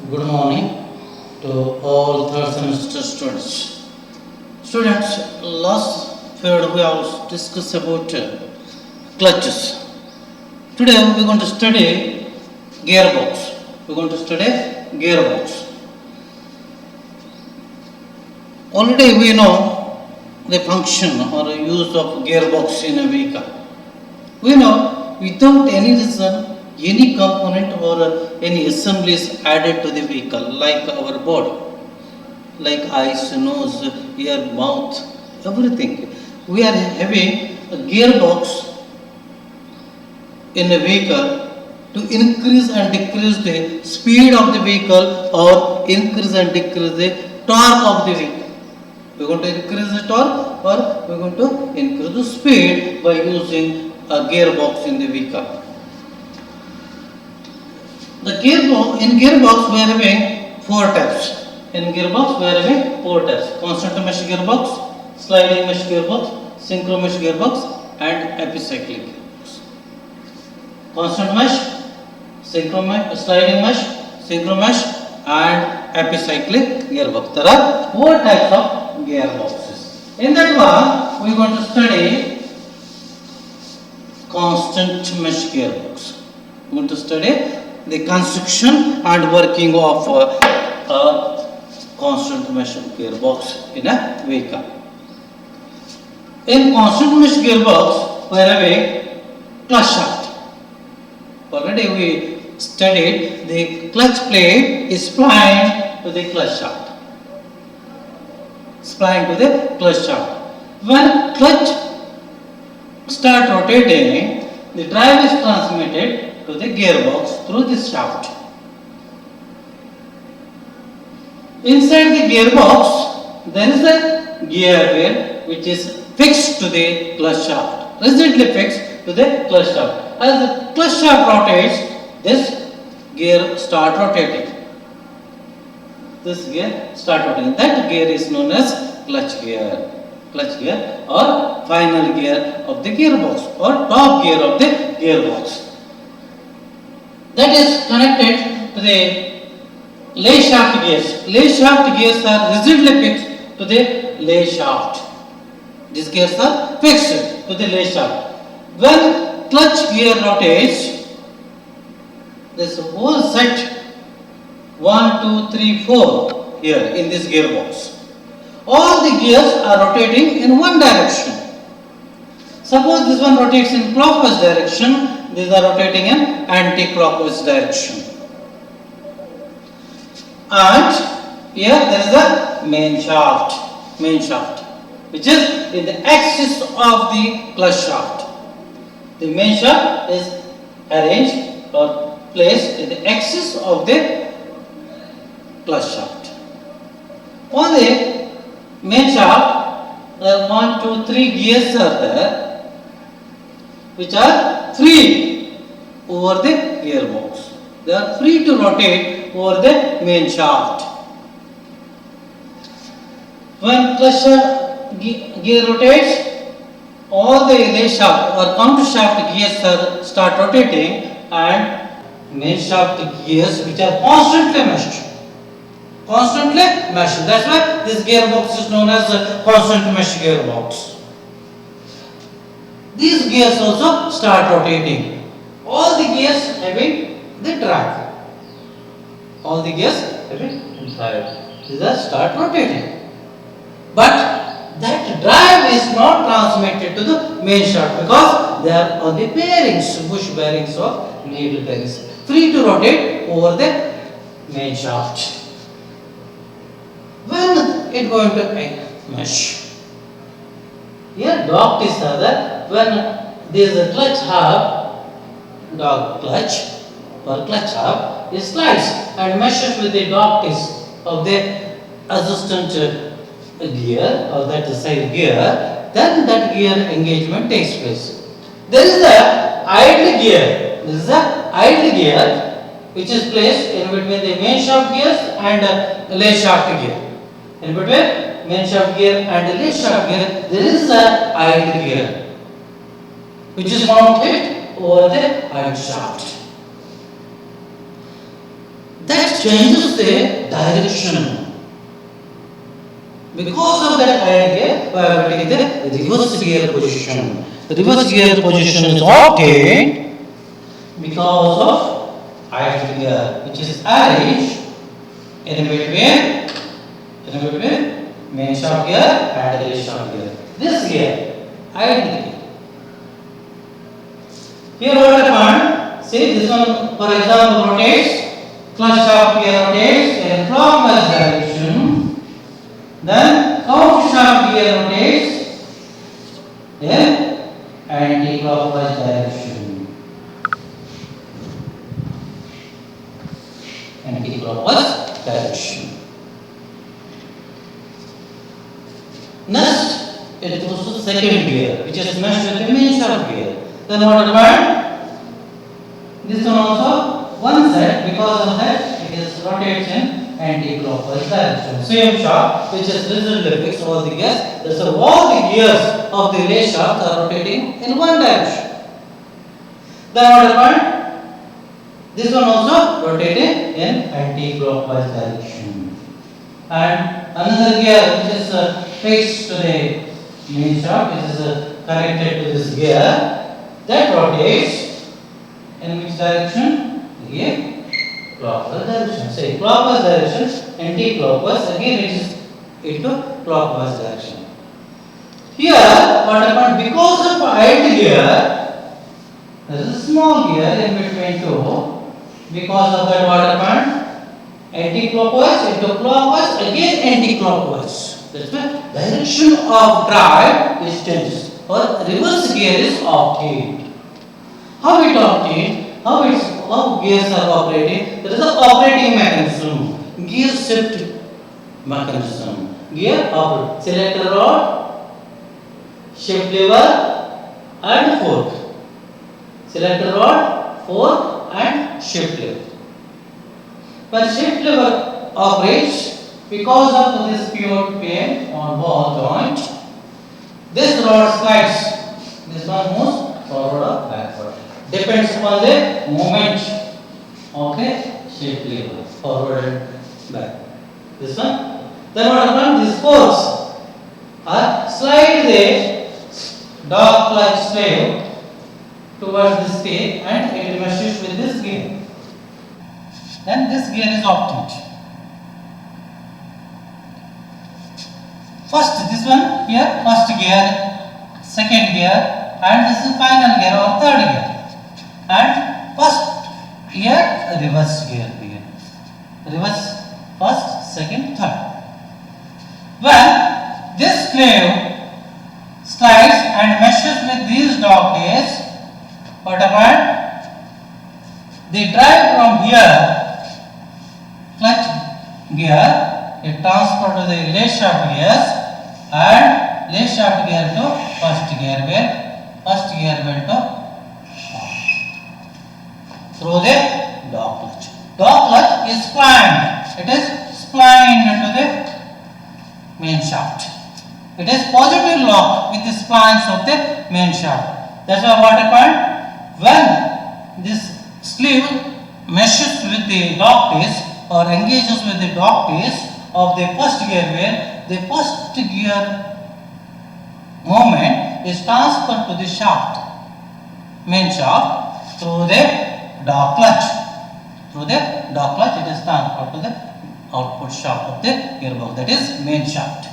Good morning to all third semester students. Students, last period we have discussed about clutches. Today we are going to study gearbox. We are going to study gearbox. Already we know the function or use of gearbox in a vehicle. We know without any reason any component or any assembly is added to the vehicle like our body, like eyes, nose, ear, mouth, everything. We are having a gearbox in a vehicle to increase and decrease the speed of the vehicle or increase and decrease the torque of the vehicle. We are going to increase the torque or we are going to increase the speed by using a gearbox in the vehicle. The gearbox, in gearbox we are having four types. In gearbox we are having four types. Constant mesh gearbox, sliding mesh gearbox, synchro mesh gearbox and epicyclic gearbox. Constant mesh, synchro mesh, sliding mesh, synchro mesh and epicyclic gearbox. There are four types of gearboxes. In that one we are going to study constant mesh gearbox. We are going to study the construction and working of a constant mesh gearbox in a vehicle. In constant mesh gearbox, we have a clutch shaft. Already we studied the clutch plate is splined to the clutch shaft. Splined to the clutch shaft. When clutch start rotating, the drive is transmitted to the gearbox through this shaft. Inside the gearbox, there is a gear wheel which is fixed to the clutch shaft, rigidly fixed to the clutch shaft. As the clutch shaft rotates, this gear start rotating. This gear start rotating. That gear is known as clutch gear or final gear of the gearbox or top gear of the gearbox. That is connected to the lay shaft gears. Lay shaft gears are rigidly fixed to the lay shaft. These gears are fixed to the lay shaft. When clutch gear rotates, this whole set 1, 2, 3, 4 here in this gearbox. All the gears are rotating in one direction. Suppose this one rotates in clockwise direction, these are rotating in anti-clockwise direction. And here there is a main shaft, which is in the axis of the clutch shaft. The main shaft is arranged or placed in the axis of the clutch shaft. On the main shaft, there are 1, 2, 3 gears are there, which are free over the gearbox. They are free to rotate over the main shaft. When clutch gear rotates, all the lay shaft or counter shaft gears start rotating and main shaft gears which are constantly meshed. That's why this gearbox is known as a constant mesh gearbox. These gears also start rotating. All the gears having the drive. All the gears having drive. These are start rotating. But that drive is not transmitted to the main shaft because they are on the bearings, bush bearings or needle bearings, free to rotate over the main shaft. When it going to mesh, here dog teeth are there. When there is a clutch hub, dog clutch or clutch hub, it slides and meshes with the dog teeth of the assistant gear or that side gear, then that gear engagement takes place. There is a idle gear. This is a idle gear which is placed in between the main shaft gears and lay shaft gear. In between main shaft gear and lay shaft gear, there is a idle gear which is mounted over the iron shaft. That changes the direction. Because of that idea, we have to take the reverse gear position. The reverse gear position is obtained because of idle gear, which is arranged in between main shaft gear and the release shaft gear. This gear, idle gear. Here what happened? See, this one, for example, rotates. Clutch shaft gear rotates in clockwise direction. Then counter shaft gear rotates in anti-clockwise direction. Anti-clockwise direction. Next, it goes to second gear, which is meshed with the main shaft gear. Then what happened? This one also one side, because of that it is rotates in anti-clockwise direction. Same shaft which is rigidly fixed all the gears. So all the gears of the relay shaft are rotating in one direction. Then what happened? This one also rotating in anti-clockwise direction. And another gear which is fixed to the main shaft, which is connected to this gear, that rotates in which direction? Again, clockwise direction. Say clockwise direction, anti-clockwise, again it is into clockwise direction. Here, what happened? Because of idle gear, there is a small gear in between two. Because of that, what happened? Anti-clockwise into clockwise, again anti-clockwise. That's why direction of drive is changed, or reverse gear is obtained. How it obtained? How gears are operating? There is an operating mechanism, gear shift mechanism. Gear operate, selector rod, shift lever, and fork. Selector rod, fork, and shift lever. When shift lever operates, because of this pivot pin on ball joint, this rod slides. This one moves forward or backward. Depends upon the movement of the shift lever, forward and back. This one. Then what happens? These forks are slide the dog clutch slave towards this gear and it meshes with this gear. Then this gear is obtained. First, this one here, first gear, second gear, and this is final gear or third gear. And first here, reverse gear here. Reverse, first, second, third. When this slave slides and meshes with these dog gears, what happened? They drive from here, clutch gear, it transfer to the relay shaft gears, and relay shaft gear to first gear wheel, first gear wheel to through the dog clutch. Dog clutch is splined. It is splined into the main shaft. It is positive lock with the splines of the main shaft. That's why what happened? When this sleeve meshes with the dog teeth or engages with the dog teeth of the first gear wheel, the first gear movement is transferred to the shaft, main shaft, through the dog clutch. Through the dog clutch, it is transferred to the output shaft of the gearbox, that is main shaft.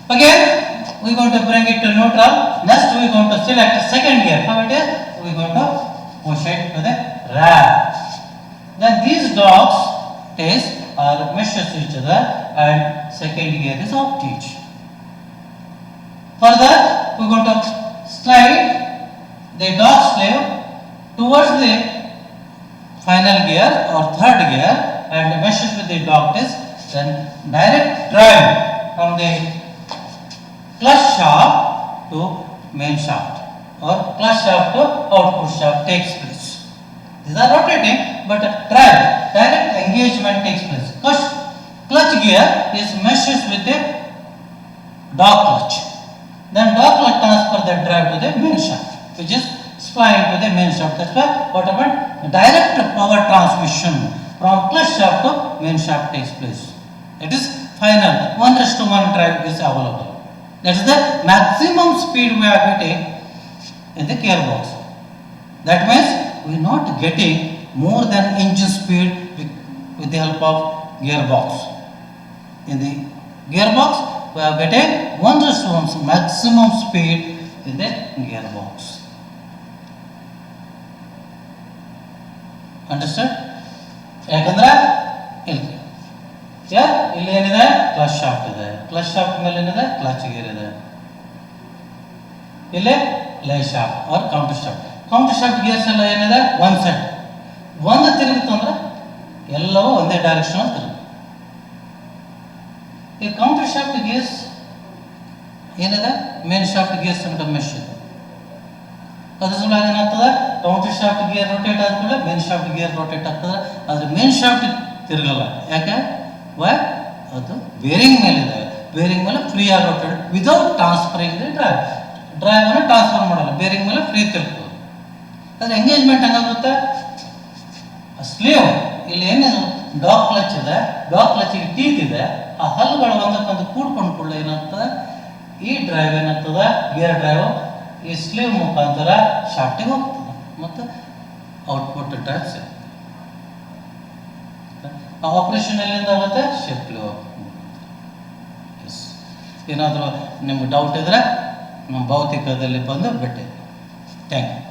Again, we are going to bring it to neutral. Next, we are going to select second gear. How it is? We are going to push it to the rear. Then these dogs teeth are meshes to each other and second gear is obtained. Further, we are going to slide the dog slave towards the final gear or third gear and meshes with the dog teeth. Then direct drive from the clutch shaft to main shaft or clutch shaft to output shaft takes place. These are rotating, but drive, direct engagement takes place. Clutch gear is meshes with the dog clutch. Then dog clutch transfer the drive to the main shaft, which is spline to the main shaft. That's why what happened? direct power transmission from clutch shaft to main shaft takes place. It is final 1:1 drive is available. That is the maximum speed we are getting in the gearbox. That means we are not getting more than engine speed with the help of gearbox. In the gearbox we are getting 1:1 maximum speed in the gearbox. Understood? ಯಾಕಂದ್ರೆ ಇಲ್ಲಿ ಏನಿದೆ clutch shaft ಇದೆ, clutch shaft ಮೇಲೆ ಏನಿದೆ clutch gear ಇದೆ, ಇಲ್ಲಿ lay shaft or counter shaft. Counter shaft gears ಎಲ್ಲ ಏನಿದೆ ಒನ್ ಸೆಟ್, ಒಂದು ತಿರುಗಿತು ಅಂದ್ರೆ ಎಲ್ಲವೂ ಒಂದೇ ಡೈರೆಕ್ಷನ್ ತಿರುಗಿ. ಈ ಕೌಂಟರ್ ಶಾಫ್ಟ್ ಗೇರ್ಸ್ ಏನಿದೆ ಮೇನ್ ಶಾಫ್ಟ್ ಗೇರ್ಸ್ ಅಂತ ಮೆಶ್ ಇದೆ. ಅದ್ರ ಸಲುವಾಗಿ ಏನಾಗ್ತದೆ, ಕೌಂಟರ್ ಶಾಫ್ಟ್ ಗೇರ್ ರೊಟೇಟ್ ಆದ್ಮೇಲೆ ಮೇನ್ ಶಾಫ್ಟ್ ಗೇರ್ ರೊಟೇಟ್ ಆಗ್ತದೆ, ಆದ್ರೆ ಮೇನ್ ಶಾಫ್ಟ್ ತಿರುಗಲ್ಲ. ಯಾಕೆ? ಅದು ಬೇರಿಂಗ್ ಮೇಲೆ ಇದೆ, ಬೇರಿಂಗ್ ಮೇಲೆ ಫ್ರೀ ಆಗಿ rotate without transferring the drive. Drive ಅನ್ನು ಟ್ರಾನ್ಸ್ಫರ್ ಮಾಡಲ್ಲ, ಬೇರಿಂಗ್ ಮೇಲೆ ಫ್ರೀ ತಿರುಗ್ತದೆ. ಅದ್ರ ಎಂಗೇಜ್ಮೆಂಟ್ ಹೆಂಗಾಗುತ್ತೆ, ಸ್ಲೀವ್ ಇಲ್ಲಿ ಏನಿದೆ ಡಾಗ್ ಕ್ಲಚ್ ಇದೆ, ಡಾಗ್ ಕ್ಲಚ್ಗೆ ಟೀತ್ ಇದೆ, ಆ ಹಲ್ಲುಗಳು ಒಂದಕ್ಕೊಂದು ಕೂಡ್ಕೊಂಡು ಕೂಡಲೇ ಏನಾಗ್ತದೆ, ಈ ಡ್ರೈವ್ ಏನಾಗ್ತದೆ ಗೇರ್ ಡ್ರೈವ್ ಈ ಸ್ಲೀವ್ ಮುಖಾಂತರ ಶಾಫ್ಟಿಗೆ ಹೋಗ್ತದೆ ಮತ್ತು ಔಟ್ಪುಟ್ ಡ್ರೈವ್ ಸಿಗ್ತದೆ. ಆ ಆಪರೇಷನ್ ಎಲ್ಲಿಂದ ಆಗುತ್ತೆ, ಶಿಫ್ಟ್ ಎಸ್. ಏನಾದರೂ ನಿಮ್ಗೆ ಡೌಟ್ ಇದ್ರೆ ನಮ್ಮ ಭೌತಿಕದಲ್ಲಿ ಬಂದು ಭೇಟಿ. Thank you.